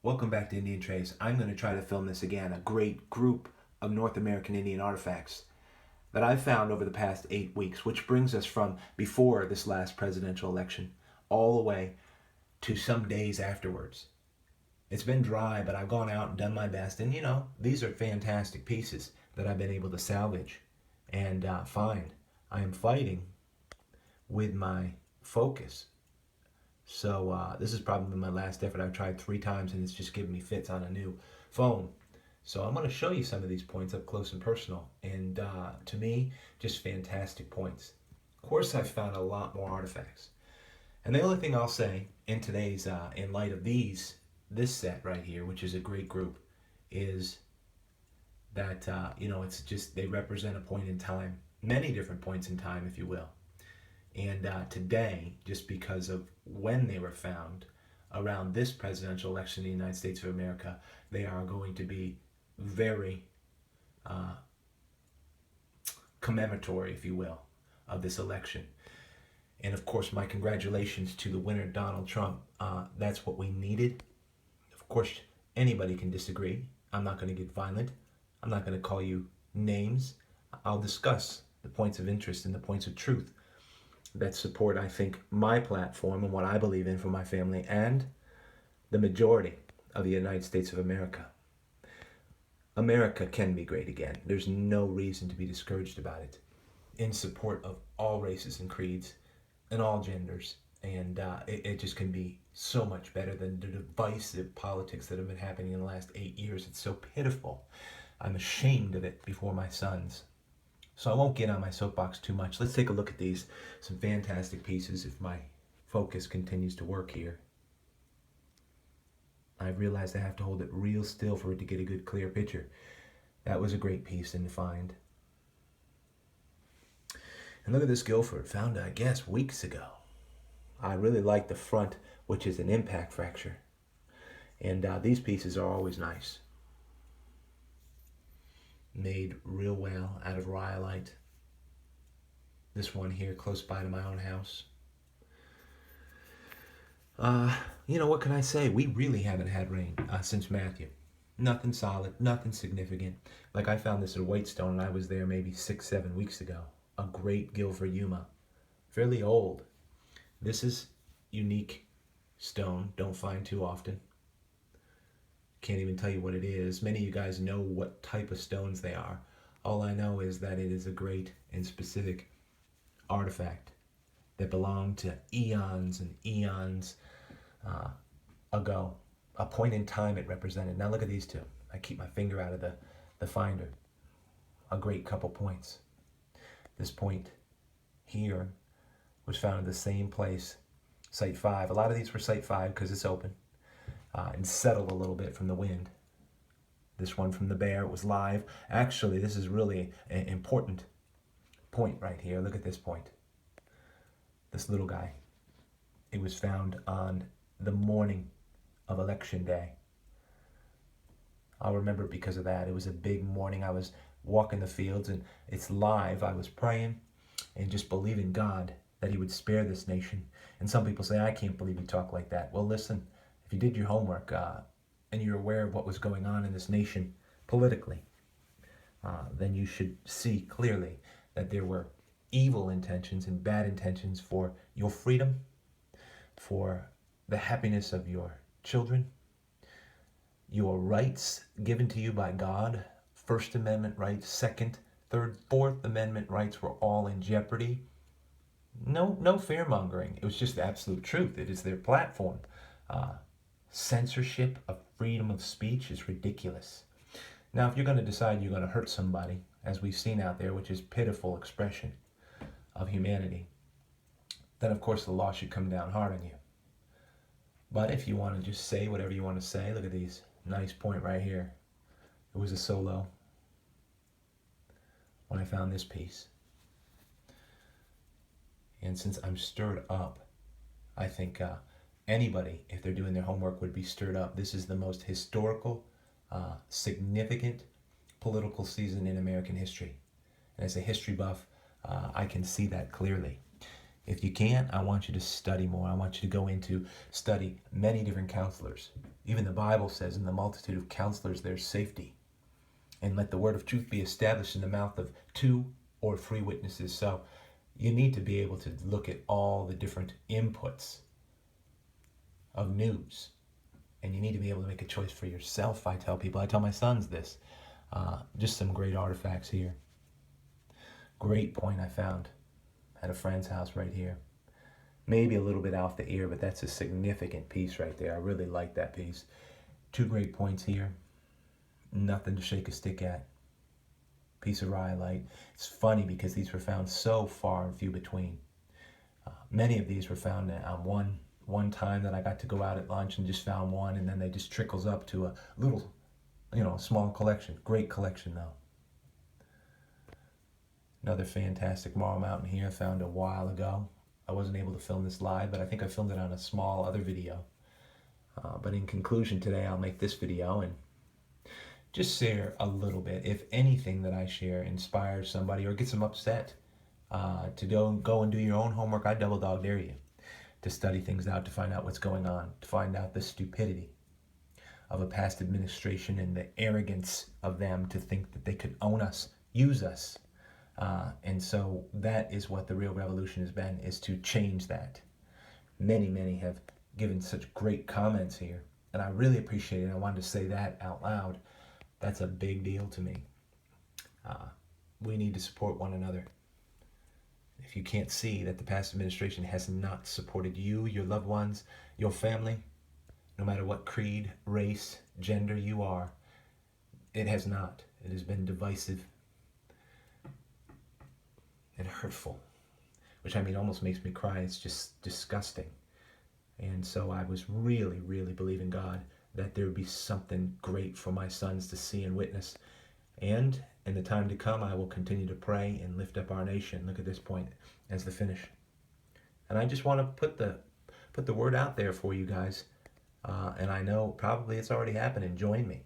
Welcome back to Indian Trace. I'm going to try to film this again, a great group of North American Indian artifacts that I've found over the past 8 weeks, which brings us from before this last presidential election all the way to some days afterwards. It's been dry, but I've gone out and done my best, and these are fantastic pieces that I've been able to salvage and find. I am fighting with my focus. So this is probably my last effort. I've tried 3 times and it's just giving me fits on a new phone. So I'm going to show you some of these points up close and personal. And to me, just fantastic points. Of course, I've found a lot more artifacts. And the only thing I'll say in today's, in light of this set right here, which is a great group, is that, it's just, they represent a point in time. Many different points in time, if you will. And today, just because of when they were found around this presidential election in the United States of America, they are going to be very commemoratory, if you will, of this election. And of course, my congratulations to the winner, Donald Trump. That's what we needed. Of course, anybody can disagree. I'm not going to get violent. I'm not going to call you names. I'll discuss the points of interest and the points of truth that support, I think, my platform and what I believe in for my family and the majority of the United States of America. America can be great again. There's no reason to be discouraged about it. In support of all races and creeds and all genders. And it just can be so much better than the divisive politics that have been happening in the last 8 years. It's so pitiful. I'm ashamed of it before my sons. So I won't get on my soapbox too much. Let's take a look at these. Some fantastic pieces if my focus continues to work here. I realized I have to hold it real still for it to get a good clear picture. That was a great piece to find. And look at this Guilford, found I guess weeks ago. I really like the front, which is an impact fracture. And these pieces are always nice. Made real well out of rhyolite. This one here close by to my own house. What can I say? We really haven't had rain since Matthew. Nothing solid, nothing significant. Like I found this at Whitestone and I was there maybe 6-7 weeks ago. A great Guilford Yuma. Fairly old. This is unique stone. Don't find too often. Can't even tell you what it is. Many of you guys know what type of stones they are. All I know is that it is a great and specific artifact that belonged to eons and eons ago. A point in time it represented. Now look at these two. I keep my finger out of the finder. A great couple points. This point here was found in the same place, Site 5. A lot of these were Site 5 because it's open. And settled a little bit from the wind. This one from the bear, it was live. Actually, this is really an important point right here. Look at this point. This little guy. It was found on the morning of Election Day. I'll remember it because of that. It was a big morning. I was walking the fields and it's live. I was praying and just believing God that he would spare this nation. And some people say, I can't believe you talk like that. Well, listen. If you did your homework and you're aware of what was going on in this nation politically, then you should see clearly that there were evil intentions and bad intentions for your freedom, for the happiness of your children, your rights given to you by God, First Amendment rights, Second, Third, Fourth Amendment rights were all in jeopardy. No fear-mongering. It was just the absolute truth. It is their platform. Censorship of freedom of speech is ridiculous. Now, if you're going to decide you're going to hurt somebody, as we've seen out there, which is pitiful expression of humanity, then of course the law should come down hard on you. But if you want to just say whatever you want to say, look at these. Nice point right here. It was a solo when I found this piece. And since I'm stirred up, I think anybody, if they're doing their homework, would be stirred up. This is the most historical, significant political season in American history. And as a history buff, I can see that clearly. If you can't, I want you to study more. I want you to go into study many different counselors Even the Bible says, in the multitude of counselors there's safety. And let the word of truth be established in the mouth of 2 or 3 witnesses. So you need to be able to look at all the different inputs of news. And you need to be able to make a choice for yourself, I tell people. I tell my sons this. Just some great artifacts here. Great point I found at a friend's house right here. Maybe a little bit off the ear, but that's a significant piece right there. I really like that piece. 2 great points here. Nothing to shake a stick at. Piece of rhyolite. It's funny because these were found so far and few between. Many of these were found on one time that I got to go out at lunch and just found one, and then they just trickles up to a little, small collection. Great collection though. Another fantastic Marl Mountain here I found a while ago. I wasn't able to film this live, but I think I filmed it on a small other video. But in conclusion today, I'll make this video and just share a little bit. If anything that I share inspires somebody or gets them upset to go and do your own homework, I double dog dare you to study things out, to find out what's going on, to find out the stupidity of a past administration and the arrogance of them to think that they could own us, use us. And so that is what the real revolution has been, is to change that. Many have given such great comments here, and I really appreciate it. I wanted to say that out loud. That's a big deal to me. We need to support one another. If you can't see that the past administration has not supported you, your loved ones, your family, no matter what creed, race, gender you are, it has not. It has been divisive and hurtful, which almost makes me cry. It's just disgusting. And so I was really believing God that there would be something great for my sons to see and witness. And in the time to come, I will continue to pray and lift up our nation. Look at this point as the finish. And I just want to put the word out there for you guys. And I know probably it's already happening. Join me.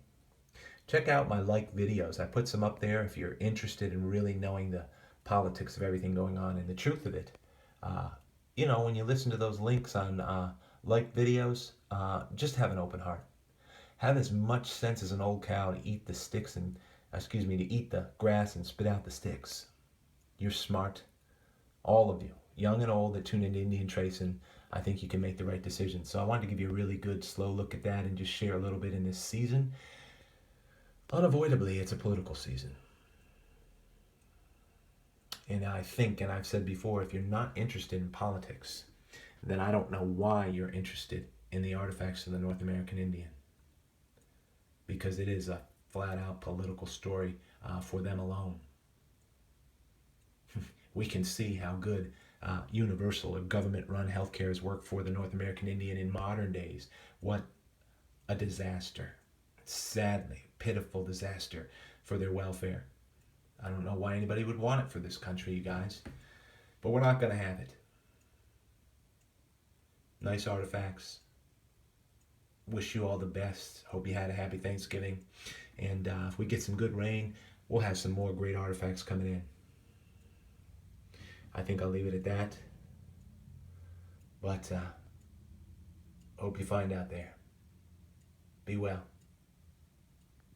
Check out my videos. I put some up there if you're interested in really knowing the politics of everything going on and the truth of it. When you listen to those links on videos, just have an open heart. Have as much sense as an old cow to eat to eat the grass and spit out the sticks. You're smart, all of you, young and old, that tune into Indian Trace, and I think you can make the right decision. So I wanted to give you a really good, slow look at that and just share a little bit in this season. Unavoidably, it's a political season. And I think, and I've said before, if you're not interested in politics, then I don't know why you're interested in the artifacts of the North American Indian. Because it is a flat-out political story for them alone. We can see how good universal or government-run healthcare has worked for the North American Indian in modern days. What a disaster. Sadly, pitiful disaster for their welfare. I don't know why anybody would want it for this country, you guys. But we're not going to have it. Nice artifacts. Wish you all the best. Hope you had a happy Thanksgiving. And if we get some good rain, we'll have some more great artifacts coming in. I think I'll leave it at that. But hope you find out there. Be well.